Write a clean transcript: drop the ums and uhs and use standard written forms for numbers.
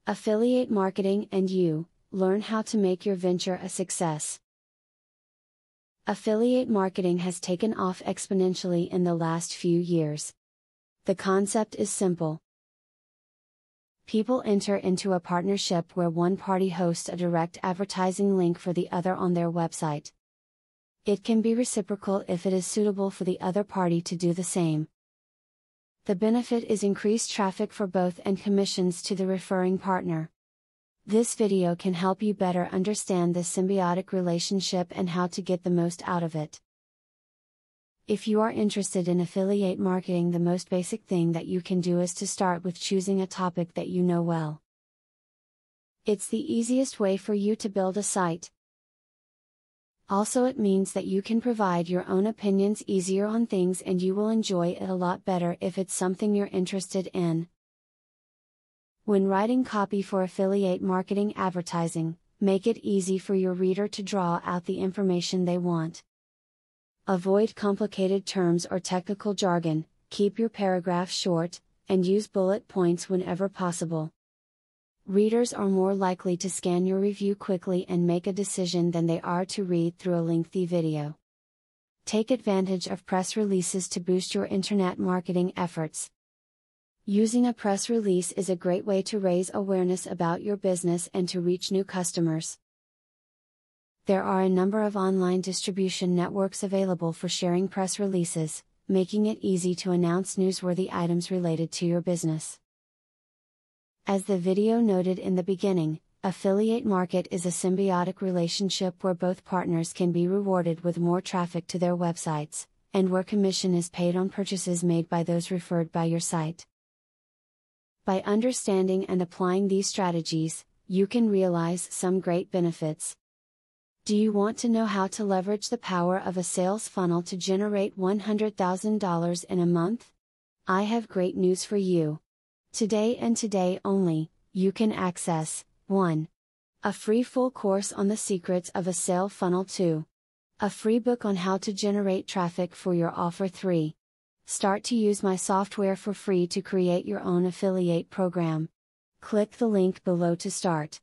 Affiliate marketing and you, learn how to make your venture a success. Affiliate marketing has taken off exponentially in the last few years. The concept is simple. People enter into a partnership where one party hosts a direct advertising link for the other on their website. It can be reciprocal if it is suitable for the other party to do the same. The benefit is increased traffic for both and commissions to the referring partner. This video can help you better understand this symbiotic relationship and how to get the most out of it. If you are interested in affiliate marketing, the most basic thing that you can do is to start with choosing a topic that you know well. It's the easiest way for you to build a site. Also, it means that you can provide your own opinions easier on things, and you will enjoy it a lot better if it's something you're interested in. When writing copy for affiliate marketing advertising, make it easy for your reader to draw out the information they want. Avoid complicated terms or technical jargon, keep your paragraph short, and use bullet points whenever possible. Readers are more likely to scan your review quickly and make a decision than they are to read through a lengthy video. Take advantage of press releases to boost your internet marketing efforts. Using a press release is a great way to raise awareness about your business and to reach new customers. There are a number of online distribution networks available for sharing press releases, making it easy to announce newsworthy items related to your business. As the video noted in the beginning, affiliate market is a symbiotic relationship where both partners can be rewarded with more traffic to their websites, and where commission is paid on purchases made by those referred by your site. By understanding and applying these strategies, you can realize some great benefits. Do you want to know how to leverage the power of a sales funnel to generate $100,000 in a month? I have great news for you. Today and today only, you can access 1. A free full course on the secrets of a sale funnel. 2. A free book on how to generate traffic for your offer. 3. Start to use my software for free to create your own affiliate program. Click the link below to start.